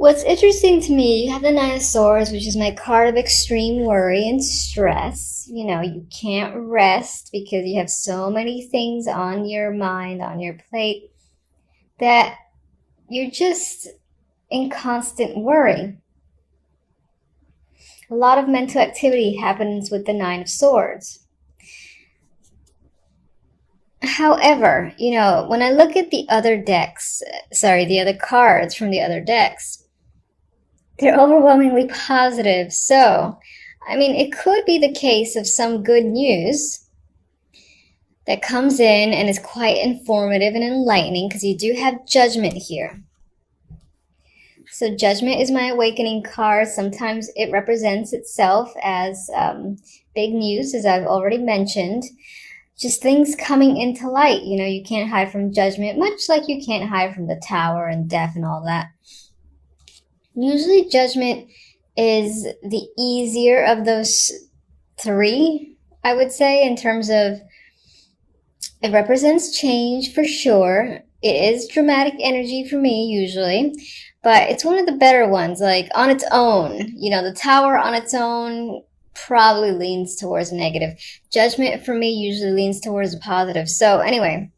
What's interesting to me, you have the Nine of Swords, which is my card of extreme worry and stress. You know, you can't rest because you have so many things on your mind, on your plate, that you're just in constant worry. A lot of mental activity happens with the Nine of Swords. However, you know, when I look at the other cards from the other decks, they're overwhelmingly positive. So, I mean, it could be the case of some good news that comes in and is quite informative and enlightening, because you do have Judgment here. So Judgment is my awakening card. Sometimes it represents itself as big news, as I've already mentioned. Just things coming into light. You know, you can't hide from Judgment, much like you can't hide from the Tower and Death and all that. Usually Judgment is the easier of those three, I would say, in terms of it represents change for sure. It is dramatic energy for me usually, but it's one of the better ones, like on its own. You know, the Tower on its own probably leans towards negative. Judgment for me usually leans towards positive. So anyway,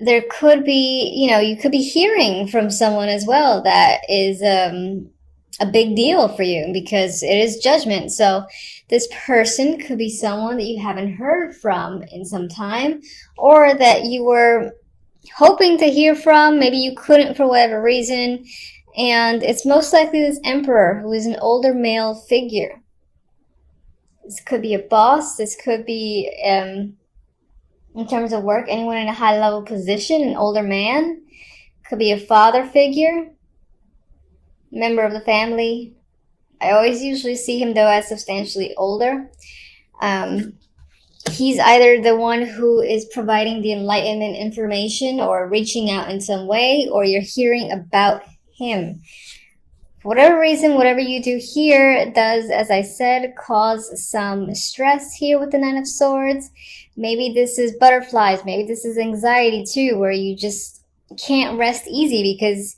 there could be, you know, you could be hearing from someone as well that is a big deal for you, because it is Judgment. So this person could be someone that you haven't heard from in some time, or that you were hoping to hear from. Maybe you couldn't for whatever reason. And it's most likely this Emperor, who is an older male figure. This could be a boss. This could be, in terms of work, anyone in a high-level position, an older man. Could be a father figure, member of the family. I always usually see him, though, as substantially older. He's either the one who is providing the enlightenment information or reaching out in some way, or you're hearing about him. For whatever reason, whatever you do here does, as I said, cause some stress here with the Nine of Swords. Maybe this is butterflies. Maybe this is anxiety too, where you just can't rest easy because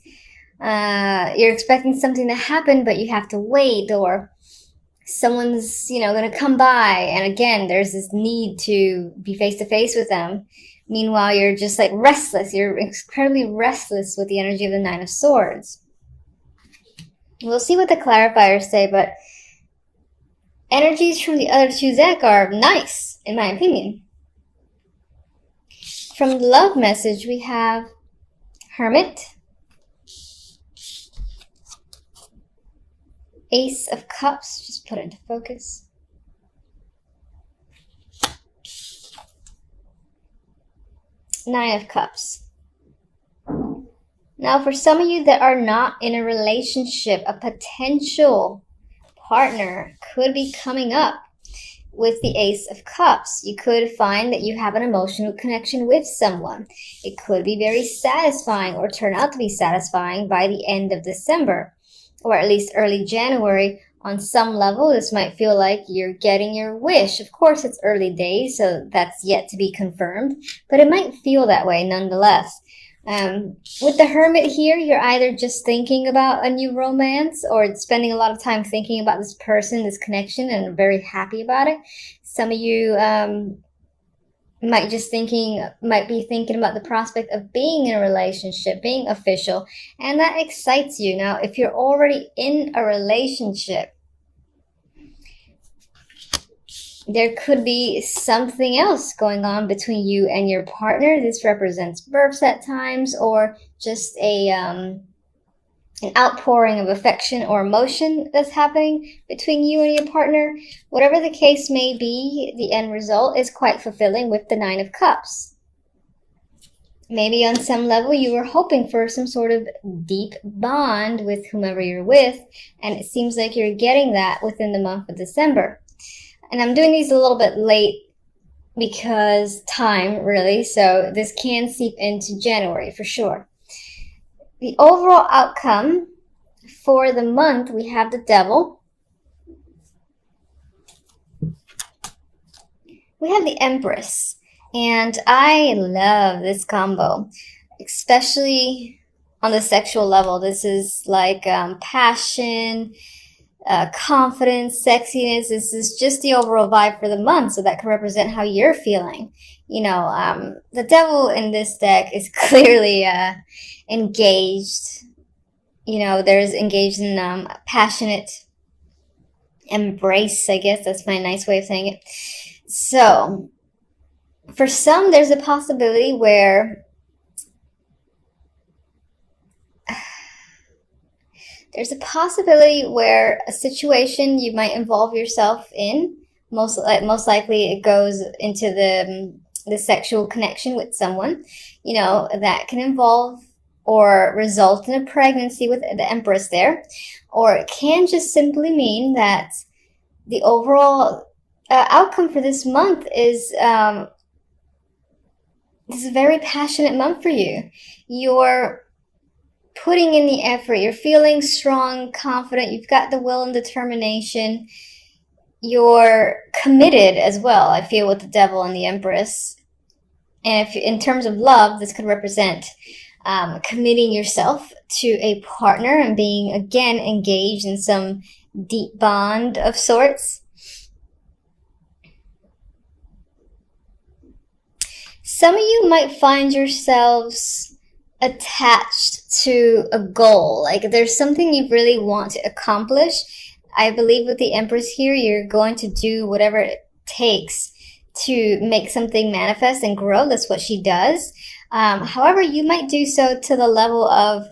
you're expecting something to happen, but you have to wait, or someone's, you know, going to come by, and again, there's this need to be face to face with them. Meanwhile, you're just like restless. You're incredibly restless with the energy of the Nine of Swords. We'll see what the clarifiers say, but energies from the other two decks are nice, in my opinion. From the love message, we have Hermit, Ace of Cups, just put it into focus, Nine of Cups. Now, for some of you that are not in a relationship, a potential partner could be coming up with the Ace of Cups. You could find that you have an emotional connection with someone. It could be very satisfying, or turn out to be satisfying by the end of December, or at least early January. On some level, this might feel like you're getting your wish. Of course, it's early days, so that's yet to be confirmed, but it might feel that way nonetheless. With the Hermit here, you're either just thinking about a new romance, or spending a lot of time thinking about this person, this connection, and are very happy about it. Some of you might be thinking about the prospect of being in a relationship, being official, and that excites you. Now, if you're already in a relationship, there could be something else going on between you and your partner. This represents births at times, or just an outpouring of affection or emotion that's happening between you and your partner. Whatever the case may be, the end result is quite fulfilling with the Nine of Cups. Maybe on some level you were hoping for some sort of deep bond with whomever you're with, and it seems like you're getting that within the month of December. And I'm doing these a little bit late because time, really, so this can seep into January for sure. The overall outcome for the month, we have the Devil. We have the Empress. And I love this combo, especially on the sexual level. This is like passion, confidence, sexiness. This is just the overall vibe for the month, so that can represent how you're feeling. The devil in this deck is clearly engaged. There's engaged in passionate embrace, I guess. That's my nice way of saying it. So, for some, there's a possibility where a situation you might involve yourself in, most likely it goes into the sexual connection with someone, that can involve or result in a pregnancy with the Empress there, or it can just simply mean that the overall outcome for this month is this is a very passionate month for you. You're putting in the effort. You're feeling strong, confident. You've got the will and determination. You're committed as well, I feel, with the devil and the Empress. And if in terms of love, this could represent committing yourself to a partner and being, again, engaged in some deep bond of sorts. Some of you might find yourselves attached to a goal. Like there's something you really want to accomplish. I believe with the Empress here, you're going to do whatever it takes to make something manifest and grow. That's what she does. However, you might do so to the level of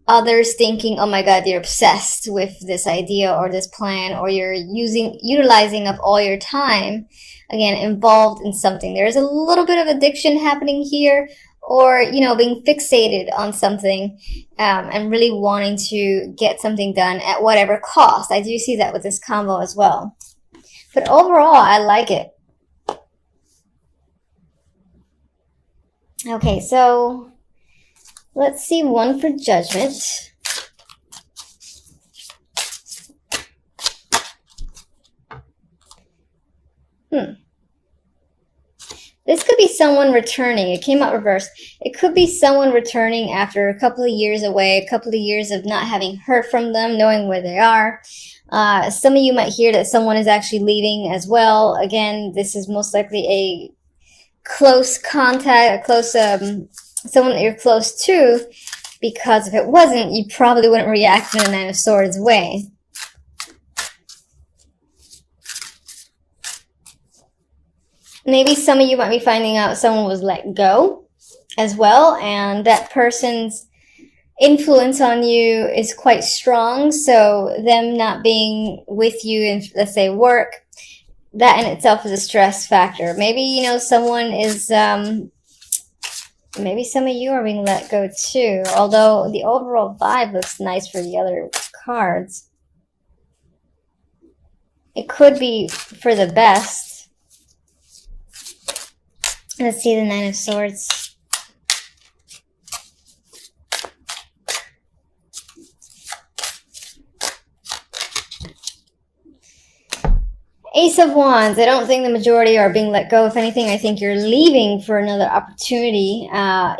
others thinking, oh my God, you're obsessed with this idea or this plan, or you're utilizing up all your time, again, involved in something. There's a little bit of addiction happening here, or, being fixated on something and really wanting to get something done at whatever cost. I do see that with this combo as well. But overall, I like it. Okay, so let's see one for Judgment. This could be someone returning. It came out reversed. It could be someone returning after a couple of years away, a couple of years of not having heard from them, knowing where they are. Some of you might hear that someone is actually leaving as well. Again, this is most likely a close contact, someone that you're close to, because if it wasn't, you probably wouldn't react in the Nine of Swords way. Maybe some of you might be finding out someone was let go as well, and that person's influence on you is quite strong, so them not being with you in, let's say, work, that in itself is a stress factor. Maybe, someone is, maybe some of you are being let go too, although the overall vibe looks nice for the other cards. It could be for the best. Let's see the Nine of Swords. Ace of Wands. I don't think the majority are being let go. If anything, I think you're leaving for another opportunity.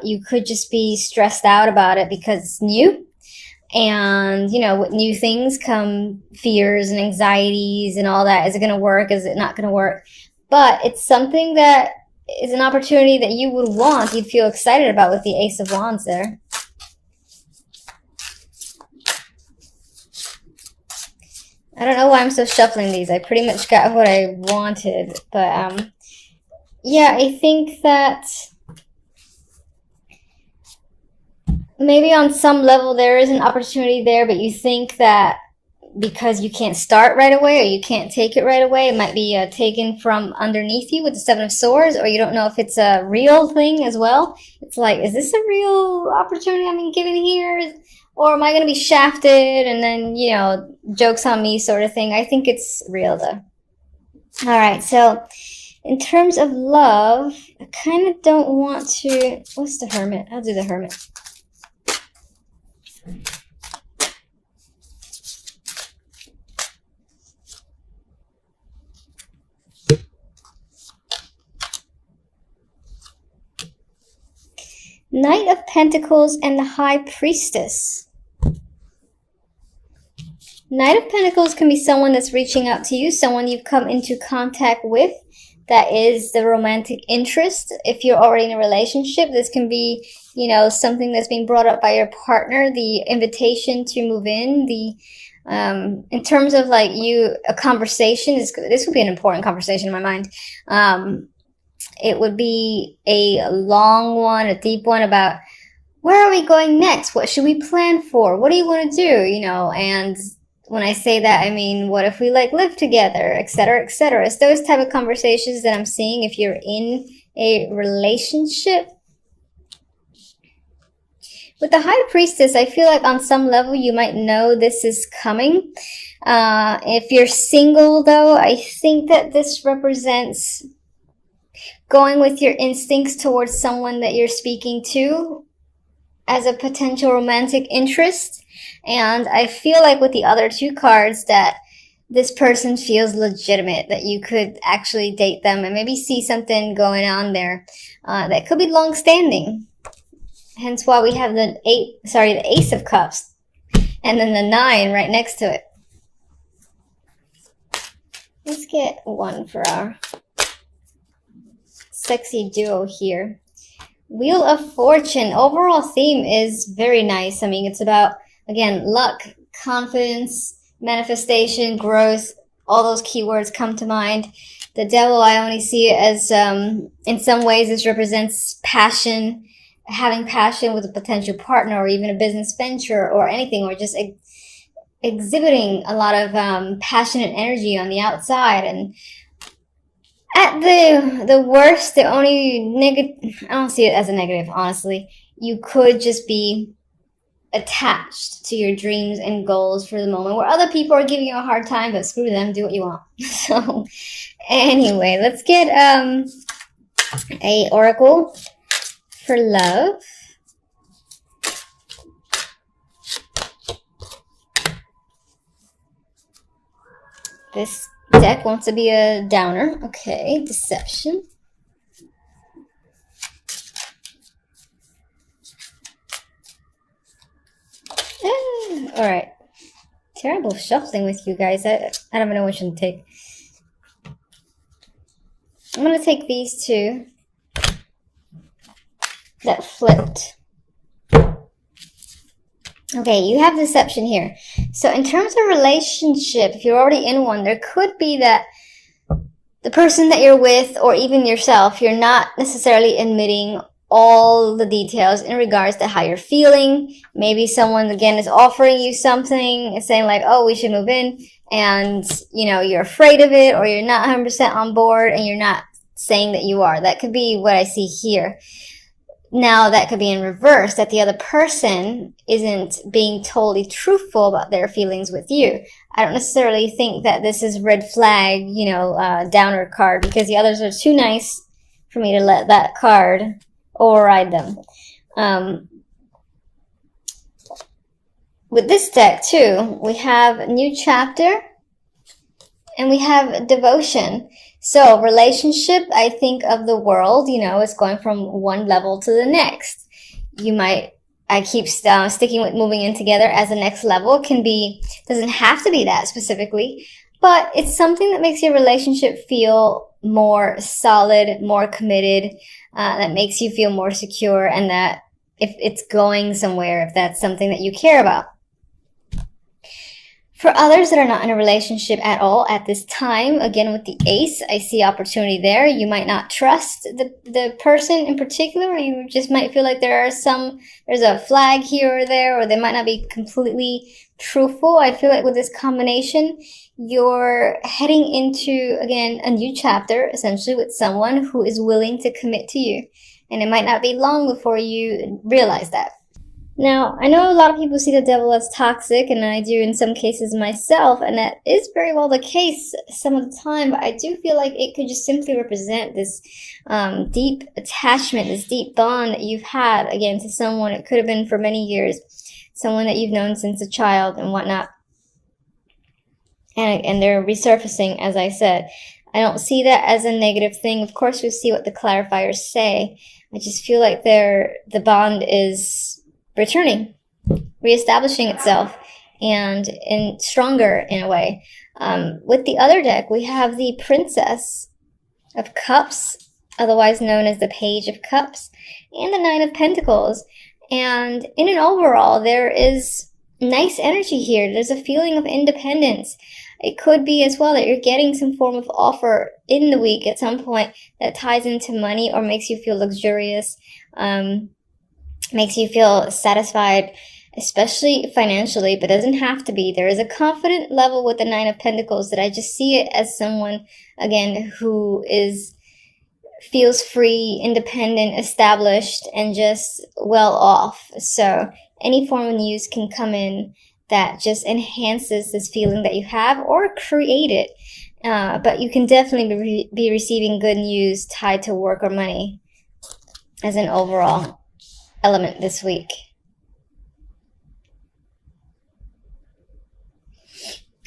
You could just be stressed out about it because it's new. And, with new things come fears and anxieties and all that. Is it going to work? Is it not going to work? But it's something that is an opportunity that you would want, you'd feel excited about with the Ace of Wands there. I don't know why I'm still shuffling these. I pretty much got what I wanted. But, yeah, I think that maybe on some level there is an opportunity there, but you think that because you can't start right away or you can't take it right away, it might be taken from underneath you with the Seven of Swords, or you don't know if it's a real thing as well. It's like, is this a real opportunity I'm being given here? Or am I going to be shafted and then, joke's on me sort of thing? I think it's real though. All right, so in terms of love, I kind of don't want to... What's the Hermit? I'll do the Hermit. Knight of Pentacles and the High Priestess. Knight of Pentacles can be someone that's reaching out to you, someone you've come into contact with. That is the romantic interest. If you're already in a relationship, this can be, you know, something that's being brought up by your partner, the invitation to move in, in terms of like a conversation, this would be an important conversation in my mind. It would be a long one, a deep one about where are we going next? What should we plan for? What do you want to do? You know, and when I say that, I mean, what if we like live together, etc., etc. It's those type of conversations that I'm seeing if you're in a relationship. With the High Priestess, I feel like on some level you might know this is coming. If you're single, though, I think that this represents going with your instincts towards someone that you're speaking to as a potential romantic interest. And I feel like with the other two cards that this person feels legitimate, that you could actually date them and maybe see something going on there that could be long-standing. Hence why we have the Ace of Cups and then the 9 right next to it. Let's get one for our sexy duo here. Wheel of Fortune. Overall theme is very nice. I mean, it's about, again, luck, confidence, manifestation, growth. All those keywords come to mind. The Devil, I only see it as, in some ways, this represents passion, having passion with a potential partner or even a business venture or anything, or just exhibiting a lot of passion and energy on the outside. And at the worst, the only negative, I don't see it as a negative, honestly. You could just be attached to your dreams and goals for the moment, where other people are giving you a hard time, but screw them, do what you want. So anyway, let's get a oracle for love. This deck wants to be a downer. Okay, deception. All right. Terrible shuffling with you guys. I don't even know which one to take. I'm going to take these two that flipped. Okay, you have deception here. So in terms of relationship, if you're already in one, there could be that the person that you're with, or even yourself, you're not necessarily admitting all the details in regards to how you're feeling. Maybe someone, again, is offering you something and saying like, oh, we should move in, and, you know, you're afraid of it, or you're not 100% on board and you're not saying that you are. That could be what I see here. Now, that could be in reverse, that the other person isn't being totally truthful about their feelings with you. I don't necessarily think that this is red flag, you know, downer card, because the others are too nice for me to let that card override them. With this deck, too, we have New Chapter and we have Devotion. So relationship, I think of the world, you know, it's going from one level to the next. I keep sticking with moving in together as the next level. It can be, doesn't have to be that specifically, but it's something that makes your relationship feel more solid, more committed, that makes you feel more secure, and that if it's going somewhere, if that's something that you care about. For others that are not in a relationship at all at this time, again with the Ace, I see opportunity there. You might not trust the person in particular, or you just might feel like there's a flag here or there, or they might not be completely truthful. I feel like with this combination, you're heading into, again, a new chapter, essentially with someone who is willing to commit to you. And it might not be long before you realize that. Now, I know a lot of people see the Devil as toxic, and I do in some cases myself, and that is very well the case some of the time, but I do feel like it could just simply represent this deep attachment, this deep bond that you've had, again, to someone. It could have been for many years, someone that you've known since a child and whatnot. And they're resurfacing, as I said. I don't see that as a negative thing. Of course, we'll see what the clarifiers say. I just feel like the bond is returning, reestablishing itself, and stronger in a way. With the other deck, we have the Princess of Cups, otherwise known as the Page of Cups, and the Nine of Pentacles. And in an overall, there is nice energy here. There's a feeling of independence. It could be as well that you're getting some form of offer in the week at some point that ties into money or makes you feel luxurious, makes you feel satisfied, especially financially, but doesn't have to be. There is a confident level with the Nine of Pentacles that I just see it as someone, again, who feels free, independent, established, and just well off. So any form of news can come in that just enhances this feeling that you have, or create it. But you can definitely be receiving good news tied to work or money as an overall element this week.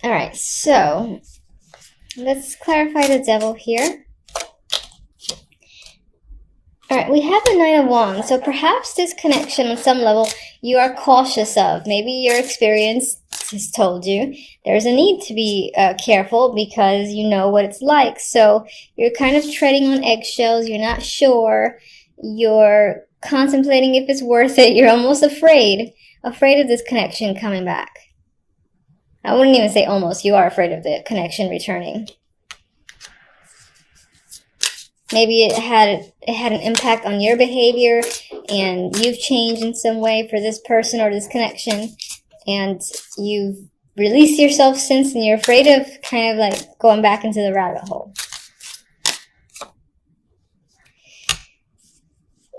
All right, so let's clarify the Devil here. All right, we have the Nine of Wands. So perhaps this connection on some level you are cautious of. Maybe your experience has told you there's a need to be careful because you know what it's like. So you're kind of treading on eggshells. You're not sure. You're contemplating if it's worth it. You're almost afraid of this connection coming back. I wouldn't even say almost. You are afraid of the connection returning. Maybe it had an impact on your behavior and you've changed in some way for this person or this connection, and you've released yourself since, and you're afraid of kind of like going back into the rabbit hole.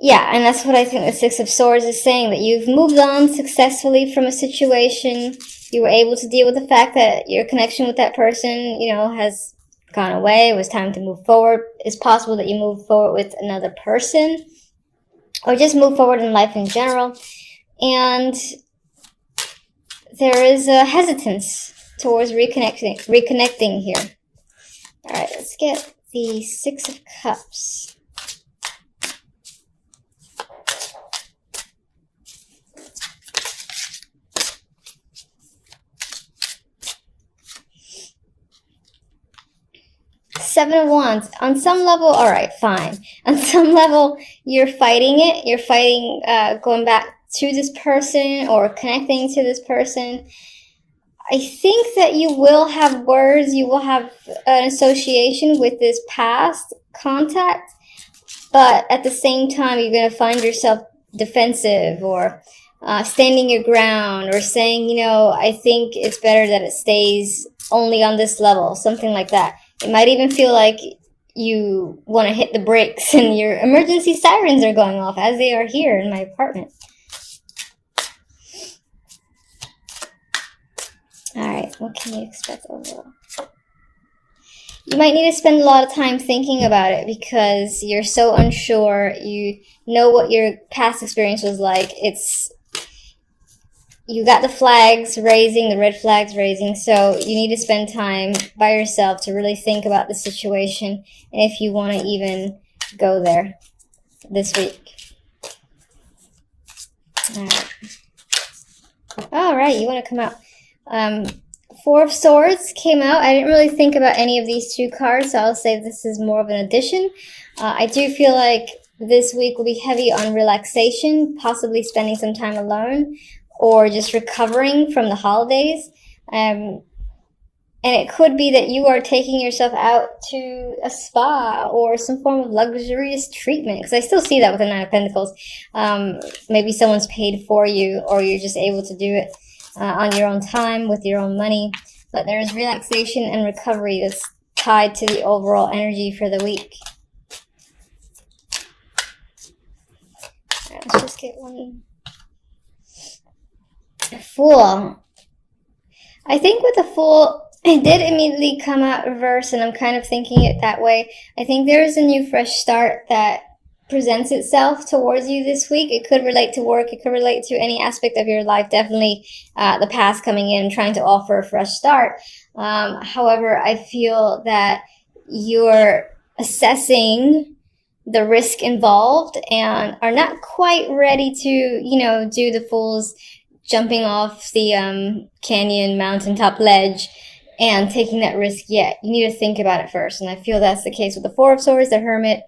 Yeah, and that's what I think the Six of Swords is saying, that you've moved on successfully from a situation. You were able to deal with the fact that your connection with that person, has gone away. It was time to move forward. It's possible that you move forward with another person, or just move forward in life in general. And there is a hesitance towards reconnecting here. All right, let's get the Six of Cups. Seven of Wands. On some level, all right, fine. On some level, you're fighting it. You're fighting going back to this person or connecting to this person. I think that you will have words. You will have an association with this past contact. But at the same time, you're going to find yourself defensive or standing your ground or saying, I think it's better that it stays only on this level, something like that. It might even feel like you want to hit the brakes and your emergency sirens are going off, as they are here in my apartment. All right, what can you expect overall? You might need to spend a lot of time thinking about it because you're so unsure. You know what your past experience was like. You got the flags raising, the red flags raising, so you need to spend time by yourself to really think about the situation and if you want to even go there this week. All right, you want to come out. Four of Swords came out. I didn't really think about any of these two cards, so I'll say this is more of an addition. I do feel like this week will be heavy on relaxation, possibly spending some time alone, or just recovering from the holidays. And it could be that you are taking yourself out to a spa or some form of luxurious treatment, because I still see that with the Nine of Pentacles. Maybe someone's paid for you, or you're just able to do it on your own time with your own money. But there is relaxation and recovery that's tied to the overall energy for the week. All right, let's just get one. Fool. I think with the Fool, it did immediately come out reverse, and I'm kind of thinking it that way. I think there is a new fresh start that presents itself towards you this week. It could relate to work. It could relate to any aspect of your life. Definitely the past coming in and trying to offer a fresh start. However, I feel that you're assessing the risk involved and are not quite ready to, do the fool's jumping off the canyon mountaintop ledge and taking that risk yet. You need to think about it first. And I feel that's the case with the Four of Swords, the Hermit,